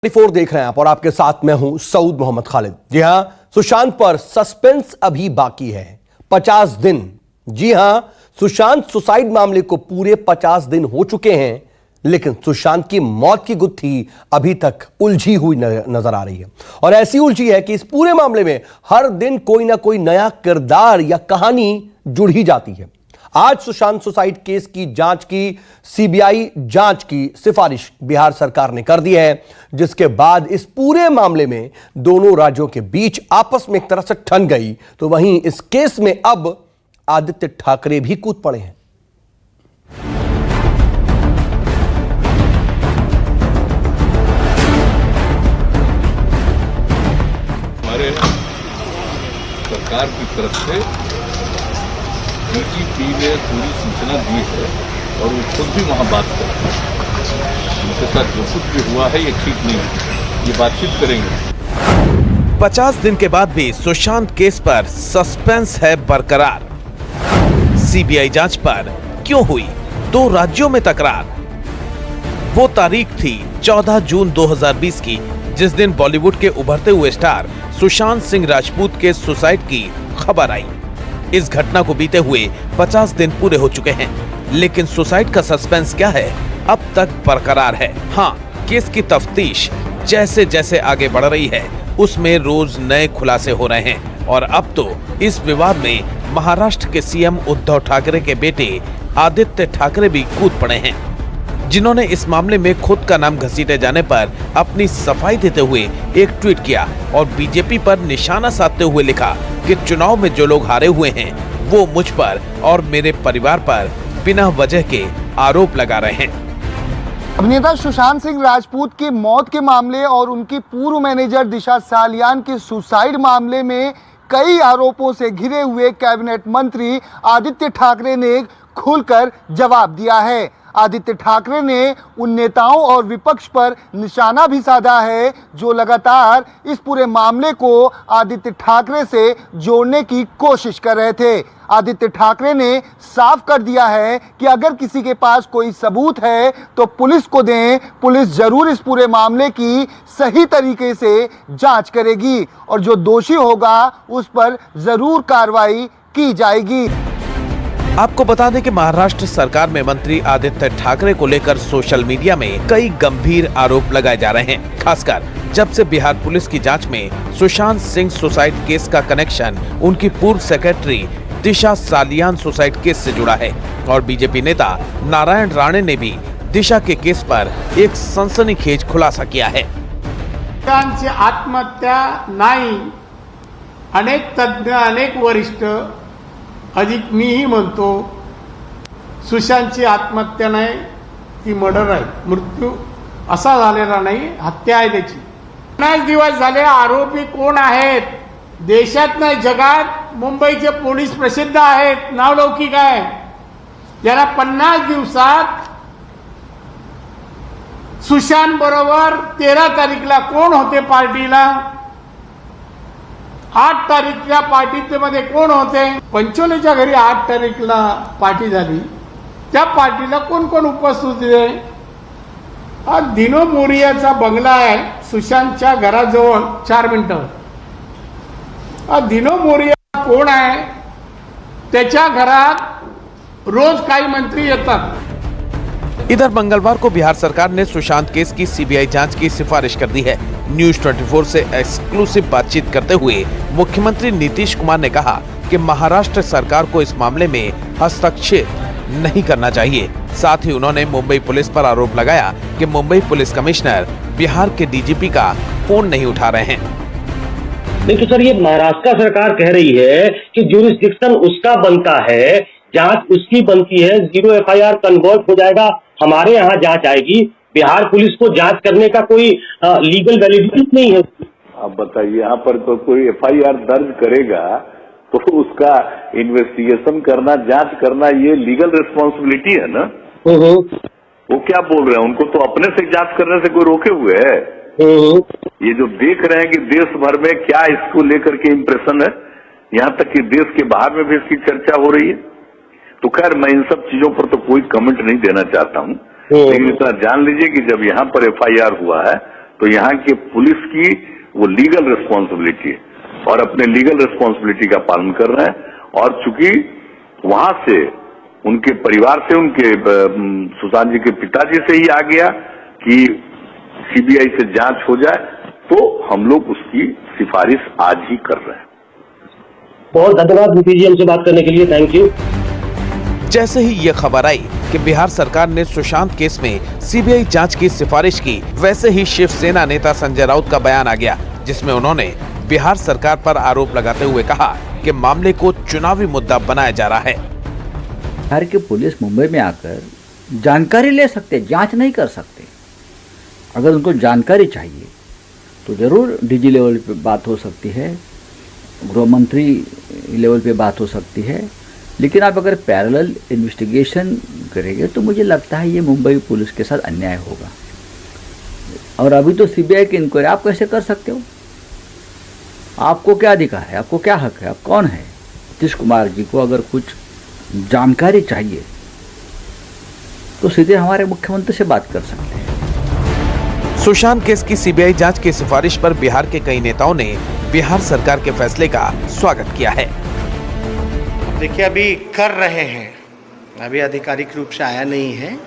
24 देख रहे हैं आप और आपके साथ मैं हूं सऊद मोहम्मद खालिद। जी हां, सुशांत पर सस्पेंस अभी बाकी है 50 दिन। जी हां, सुशांत सुसाइड मामले को पूरे 50 दिन हो चुके हैं, लेकिन सुशांत की मौत की गुत्थी अभी तक उलझी हुई नजर आ रही है। और ऐसी उलझी है कि इस पूरे मामले में हर दिन कोई ना कोई नया किरदार या कहानी जुड़ ही जाती है। आज सुशांत सुसाइड केस की जांच की सीबीआई जांच की सिफारिश बिहार सरकार ने कर दी है, जिसके बाद इस पूरे मामले में दोनों राज्यों के बीच आपस में एक तरह से ठन गई। तो वहीं इस केस में अब आदित्य ठाकरे भी कूद पड़े हैं। हमारे सरकार की तरफ से डीजीपी ने पूरी सूचना दी है और वो खुद भी वहाँ बात कर रहे हैं। उनके साथ जो कुछ भी हुआ है ये ठीक नहीं है, ये बातचीत करेंगे। 50 दिन के बाद भी सुशांत केस पर सस्पेंस है बरकरार। सीबीआई जांच पर क्यों हुई दो राज्यों में तकरार? वो तारीख थी 14 जून 2020 की, जिस दिन बॉलीवुड के उभरते हुए स्टार सुशांत सिंह राजपूत के सुसाइड की खबर आई। इस घटना को बीते हुए 50 दिन पूरे हो चुके हैं, लेकिन सुसाइड का सस्पेंस क्या है अब तक बरकरार है। हाँ, केस की तफ्तीश जैसे जैसे आगे बढ़ रही है उसमें रोज नए खुलासे हो रहे हैं और अब तो इस विवाद में महाराष्ट्र के सीएम उद्धव ठाकरे के बेटे आदित्य ठाकरे भी कूद पड़े हैं, जिन्होंने इस मामले में खुद का नाम घसीटे जाने पर अपनी सफाई देते हुए एक ट्वीट किया और बीजेपी पर निशाना साधते हुए लिखा कि चुनाव में जो लोग हारे हुए हैं वो मुझ पर और मेरे परिवार पर बिना वजह के आरोप लगा रहे हैं। अभिनेता सुशांत सिंह राजपूत की मौत के मामले और उनकी पूर्व मैनेजर दिशा सालियान के सुसाइड मामले में कई आरोपों से घिरे हुए कैबिनेट मंत्री आदित्य ठाकरे ने खुलकर जवाब दिया है। आदित्य ठाकरे ने उन नेताओं और विपक्ष पर निशाना भी साधा है जो लगातार इस पूरे मामले को आदित्य ठाकरे से जोड़ने की कोशिश कर रहे थे। आदित्य ठाकरे ने साफ कर दिया है कि अगर किसी के पास कोई सबूत है तो पुलिस को दें, पुलिस जरूर इस पूरे मामले की सही तरीके से जांच करेगी और जो दोषी होगा उस पर जरूर कार्रवाई की जाएगी। आपको बता दें कि महाराष्ट्र सरकार में मंत्री आदित्य ठाकरे को लेकर सोशल मीडिया में कई गंभीर आरोप लगाए जा रहे हैं, खासकर जब से बिहार पुलिस की जांच में सुशांत सिंह सुसाइड केस का कनेक्शन उनकी पूर्व सेक्रेटरी दिशा सालियान सुसाइड केस से जुड़ा है। और बीजेपी नेता नारायण राणे ने भी दिशा के केस पर एक सनसनीखेज खुलासा किया है। आत्महत्या नहीं, अनेक तज्ञ, अनेक वरिष्ठ, अधिक मीही म्हणतो सुशांतची आत्महत्या नाही, ती मर्डर आहे, मृत्यू असा झालेला नाही, हत्या आहे त्याची। 50 दिवस झाले आरोपी कोण आहेत देशात नाही जगात मुंबईचे पोलीस प्रसिद्ध आहेत, नावलौकिक आहे। याला 50 दिवसात सुशांत बरोबर 13 तारीखला कोण होते पार्टीला, 8 तारीखला पार्टीचे मध्ये कोण होते, पंचोलीच्या घरी 8 तारीखला पार्टी झाली, त्या पार्टीला कोण कोण उपस्थित होते? हा दिनो मोरियाचा बंगला आहे सुशांतच्या घराजवळ 4 मिनिटावर। हा दिनो मोरिया कोण आहे? त्याच्या घरात रोज काही मंत्री येतात। इधर मंगलवार को बिहार सरकार ने सुशांत केस की सीबीआई जांच की सिफारिश कर दी है। न्यूज 24 से एक्सक्लूसिव बातचीत करते हुए मुख्यमंत्री नीतीश कुमार ने कहा कि महाराष्ट्र सरकार को इस मामले में हस्तक्षेप नहीं करना चाहिए। साथ ही उन्होंने मुंबई पुलिस पर आरोप लगाया कि मुंबई पुलिस कमिश्नर बिहार के डीजीपी का फोन नहीं उठा रहे हैं। नहीं तो सर, ये महाराष्ट्र सरकार कह रही है कि ज्यूरिसडिक्शन उसका बनता है, जांच उसकी बनती है, 0 FIR कन्वर्ट हो जाएगा, हमारे यहाँ जांच आएगी, बिहार पुलिस को जांच करने का कोई लीगल वैलिडिटी नहीं है। आप बताइए, यहाँ पर तो कोई FIR दर्ज करेगा तो उसका इन्वेस्टिगेशन करना, जांच करना, ये लीगल रिस्पॉन्सिबिलिटी है ना। वो क्या बोल रहे हैं, उनको तो अपने से जांच करने से कोई रोके हुए है? ये जो देख रहे हैं कि देश भर में क्या इसको लेकर के इम्प्रेशन है, यहाँ तक कि देश के बाहर में भी इसकी चर्चा हो रही है। तो खैर, मैं इन सब चीजों पर तो कोई कमेंट नहीं देना चाहता हूँ, लेकिन इतना जान लीजिए कि जब यहाँ पर FIR हुआ है तो यहाँ के पुलिस की वो लीगल रिस्पॉन्सिबिलिटी है और अपने लीगल रिस्पॉन्सिबिलिटी का पालन कर रहे हैं। और चूंकि वहां से उनके परिवार से, उनके सुशांत जी के पिताजी से ही आ गया कि सीबीआई से जांच हो जाए, तो हम लोग उसकी सिफारिश आज ही कर रहे हैं। बहुत धन्यवाद नीतीश जी हमसे बात करने के लिए, थैंक यू। जैसे ही ये खबर आई कि बिहार सरकार ने सुशांत केस में सीबीआई जांच की सिफारिश की, वैसे ही शिवसेना नेता संजय राउत का बयान आ गया, जिसमें उन्होंने बिहार सरकार पर आरोप लगाते हुए कहा कि मामले को चुनावी मुद्दा बनाया जा रहा है। बिहार की पुलिस मुंबई में आकर जानकारी ले सकते, जांच नहीं कर सकते। अगर उनको जानकारी चाहिए तो जरूर डीजी लेवल पे बात हो सकती है, गृह मंत्री लेवल पे बात हो सकती है, लेकिन आप अगर पैरेलल इन्वेस्टिगेशन करेंगे तो मुझे लगता है ये मुंबई पुलिस के साथ अन्याय होगा। और अभी तो सीबीआई की इंक्वायरी आप कैसे कर सकते हो? आपको क्या अधिकार है, आपको क्या हक है, आप कौन है? नीतीश कुमार जी को अगर कुछ जानकारी चाहिए तो सीधे हमारे मुख्यमंत्री से बात कर सकते हैं। सुशांत केस की सीबीआई जांच की सिफारिश पर बिहार के कई नेताओं ने बिहार सरकार के फैसले का स्वागत किया है। देखिए, अभी कर रहे हैं, अभी आधिकारिक रूप से आया नहीं है,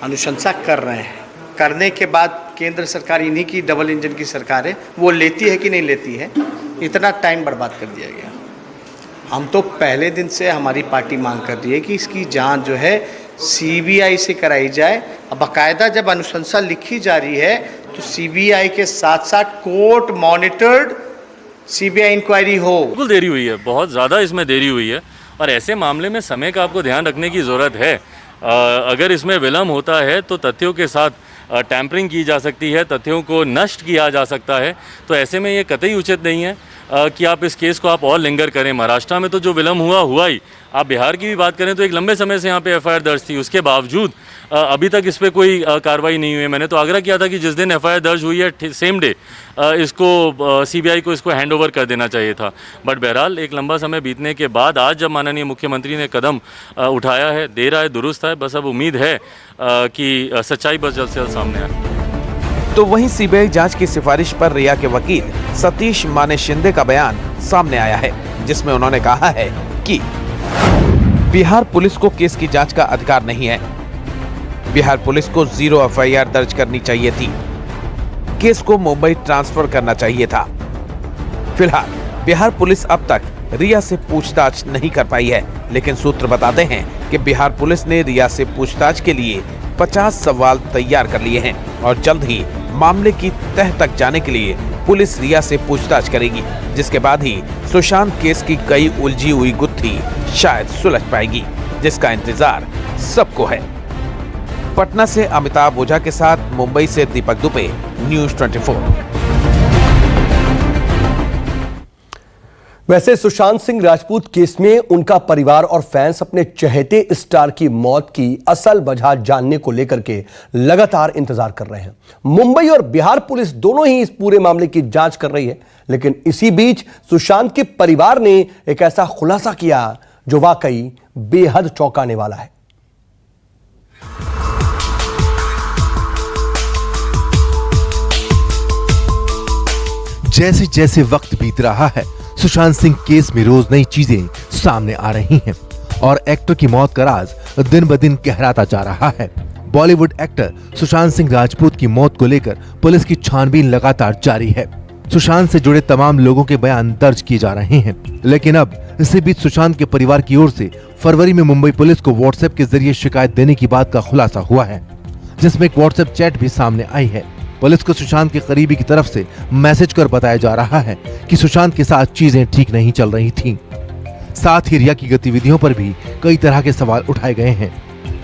अनुशंसा कर रहे हैं। करने के बाद केंद्र सरकार, इन्हीं की डबल इंजन की सरकार है, वो लेती है कि नहीं लेती है, इतना टाइम बर्बाद कर दिया गया। हम तो पहले दिन से हमारी पार्टी मांग कर रही है कि इसकी जांच जो है सीबीआई से कराई जाए। अब बाकायदा जब अनुशंसा लिखी जा रही है तो सीबीआई के साथ साथ कोर्ट मॉनिटर्ड सीबीआई इंक्वायरी हो। बिल्कुल देरी हुई है, बहुत ज़्यादा इसमें देरी हुई है और ऐसे मामले में समय का आपको ध्यान रखने की ज़रूरत है। अगर इसमें विलम्ब होता है तो तथ्यों के साथ टैंपरिंग की जा सकती है, तथ्यों को नष्ट किया जा सकता है। तो ऐसे में ये कतई उचित नहीं है कि आप इस केस को आप और लिंगर करें। महाराष्ट्र में तो जो विलम्ब हुआ ही। आप बिहार की भी बात करें तो एक लंबे समय से यहाँ पे एफआईआर दर्ज थी, उसके बावजूद अभी तक इस पर कोई कार्रवाई नहीं हुई है। मैंने तो आग्रह किया था कि जिस दिन एफआईआर दर्ज हुई है सेम डे इसको सीबीआई को इसको हैंडओवर कर देना चाहिए था। बट बहरहाल एक लंबा समय बीतने के बाद आज जब माननीय मुख्यमंत्री ने कदम उठाया है, दे रहा है, दुरुस्त है। बस अब उम्मीद है कि सच्चाई बस जल्द से जल्द सामने आए। तो वहीं सीबीआई जांच की सिफारिश पर रिया के वकील सतीश माने शिंदे का बयान सामने आया है, जिसमें उन्होंने कहा है कि बिहार पुलिस को केस की जांच का अधिकार नहीं है। बिहार पुलिस को 0 एफआईआर दर्ज करनी चाहिए थी, केस को मुंबई ट्रांसफर करना चाहिए था। फिलहाल बिहार पुलिस अब तक रिया से पूछताछ नहीं कर पाई है, लेकिन सूत्र बताते हैं कि बिहार पुलिस ने रिया से पूछताछ के लिए 50 सवाल तैयार कर लिए हैं और जल्द ही मामले की तह तक जाने के लिए पुलिस रिया से पूछताछ करेगी, जिसके बाद ही सुशांत केस की कई उलझी हुई गुत्थी शायद सुलझ पाएगी, जिसका इंतजार सबको है। पटना से अमिताभ ओझा के साथ मुंबई से दीपक दुबे, न्यूज़ 24। वैसे सुशांत सिंह राजपूत केस में उनका परिवार और फैंस अपने चहेते स्टार की मौत की असल वजह जानने को लेकर के लगातार इंतजार कर रहे हैं। मुंबई और बिहार पुलिस दोनों ही इस पूरे मामले की जांच कर रही है, लेकिन इसी बीच सुशांत के परिवार ने एक ऐसा खुलासा किया जो वाकई बेहद चौंकाने वाला है। जैसे जैसे वक्त बीत रहा है, सुशांत सिंह केस में रोज नई चीजें सामने आ रही हैं और एक्टर की मौत का राज दिन ब दिन गहराता जा रहा है। बॉलीवुड एक्टर सुशांत सिंह राजपूत की मौत को लेकर पुलिस की छानबीन लगातार जारी है। सुशांत से जुड़े तमाम लोगों के बयान दर्ज किए जा रहे हैं, लेकिन अब इसी बीच सुशांत के परिवार की ओर से फरवरी में मुंबई पुलिस को व्हाट्सएप के जरिए शिकायत देने की बात का खुलासा हुआ है, जिसमें एक व्हाट्सएप चैट भी सामने आई है। पुलिस को सुशांत के करीबी की तरफ से मैसेज कर बताया जा रहा है कि सुशांत के साथ चीजें ठीक नहीं चल रही थीं। साथ ही रिया की गतिविधियों पर भी कई तरह के सवाल उठाए गए हैं।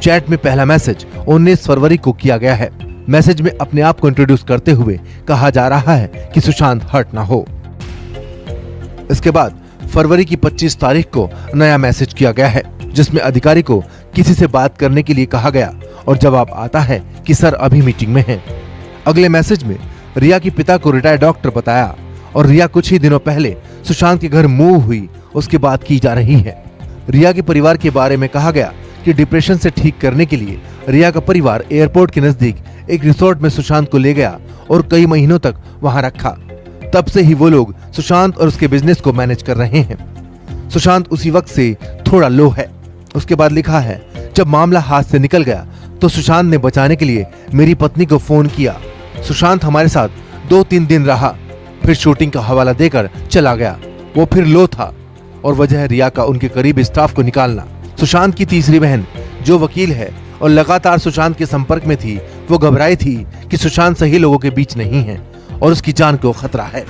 चैट में पहला मैसेज 19 फरवरी को किया गया है। मैसेज में अपने आप को इंट्रोड्यूस करते हुए कहा जा रहा है कि सुशांत हर्ट ना हो। इसके बाद फरवरी की 25 तारीख को नया मैसेज किया गया है, जिसमें अधिकारी को किसी से बात करने के लिए कहा गया और जवाब आता है कि सर अभी मीटिंग में हैं। अगले मैसेज में रिया के पिता को रिटायर्ड डॉक्टर बताया और रिया कुछ ही दिनों पहले सुशांत के घर मूव हुई, उसकी बात की जा रही है। रिया के परिवार के बारे में कहा गया कि डिप्रेशन से ठीक करने के लिए रिया का परिवार एयरपोर्ट के नजदीक एक रिसोर्ट में सुशांत को ले गया और कई महीनों तक वहां रखा। तब से ही वो लोग सुशांत और उसके बिजनेस को मैनेज कर रहे हैं। सुशांत उसी वक्त से थोड़ा लो है। उसके बाद लिखा है, जब मामला हाथ से निकल गया तो सुशांत ने बचाने के लिए मेरी पत्नी को फोन किया। सुशांत हमारे साथ 2-3 दिन रहा, फिर शूटिंग का हवाला देकर चला गया। वो फिर लो था और वजह है रिया का उनके करीबी स्टाफ को निकालना। सुशांत की तीसरी बहन जो वकील है और लगातार सुशांत के संपर्क में थी, वो घबराई थी कि सुशांत सही लोगों के बीच नहीं है और उसकी जान को खतरा है।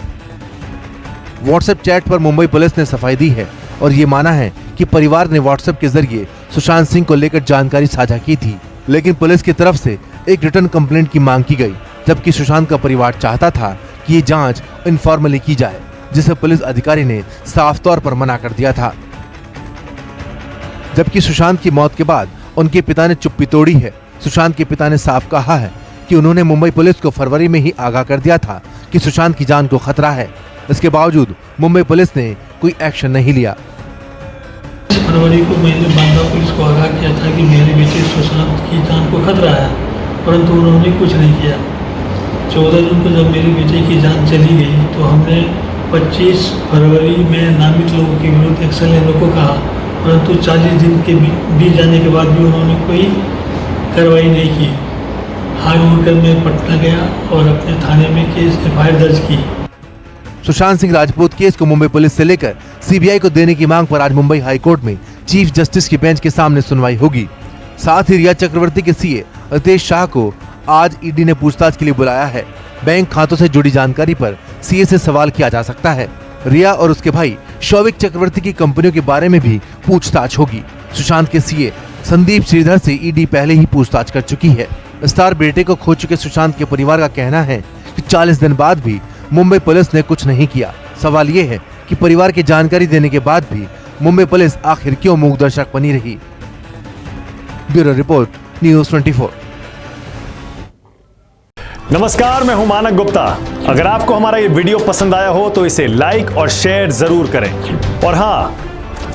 व्हाट्सएप चैट पर मुंबई पुलिस ने सफाई दी है और ये माना है कि परिवार ने व्हाट्सएप के जरिए सुशांत सिंह को लेकर जानकारी साझा की थी, लेकिन पुलिस की तरफ से एक रिटर्न कंप्लेंट की मांग की गई, जबकि सुशांत का परिवार चाहता था कि ये जांच इनफॉर्मली की जाए, जिसे पुलिस अधिकारी ने साफ तौर पर मना कर दिया था। जबकि सुशांत की मौत के बाद उनके पिता ने चुप्पी तोड़ी है। सुशांत के पिता ने साफ कहा है कि उन्होंने मुंबई पुलिस को फरवरी में ही आगाह कर दिया था कि सुशांत की जान को खतरा है। इसके बावजूद मुंबई पुलिस ने कोई एक्शन नहीं लिया। फरवरी को मैंने बांदा पुलिस को आगाह किया था कि मेरे बेटे सुशांत की जान को खतरा है, परंतु उन्होंने कुछ नहीं किया। 14 जून को जब मेरे बेटे की जान चली गई तो हमने 25 फरवरी में नामित लोगों के विरुद्ध एक्शन लेने को कहा, परंतु 40 दिन के बीत जाने के बाद भी उन्होंने कोई कार्रवाई नहीं की। हार होकर मैं पटना गया और अपने थाने में केस FIR दर्ज की। सुशांत सिंह राजपूत केस को मुंबई पुलिस से लेकर सीबीआई को देने की मांग पर आज मुंबई हाई कोर्ट में चीफ जस्टिस की बेंच के सामने सुनवाई होगी। साथ ही रिया चक्रवर्ती के सीए रितेश शाह को आज ईडी ने पूछताछ के लिए बुलाया है। बैंक खातों से जुड़ी जानकारी पर सीए से सवाल किया जा सकता है। रिया और उसके भाई शौविक चक्रवर्ती की कंपनियों के बारे में भी पूछताछ होगी। सुशांत के सीए संदीप श्रीधर से ईडी पहले ही पूछताछ कर चुकी है। स्टार बेटे को खो चुके सुशांत के परिवार का कहना है कि 40 दिन बाद भी मुंबई पुलिस ने कुछ नहीं किया। सवाल ये है कि परिवार की जानकारी देने के बाद भी मुंबई पुलिस आखिर क्यों मूक दर्शक बनी रही। Bureau report, news 24। नमस्कार, मैं हूं मानक गुप्ता। अगर आपको हमारा ये वीडियो पसंद आया हो तो इसे लाइक और शेयर जरूर करें और हाँ,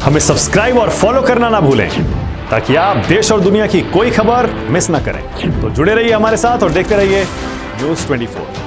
हमें सब्सक्राइब और फॉलो करना ना भूलें ताकि आप देश और दुनिया की कोई खबर मिस ना करें। तो जुड़े रहिए हमारे साथ और देखते रहिए न्यूज़ 24।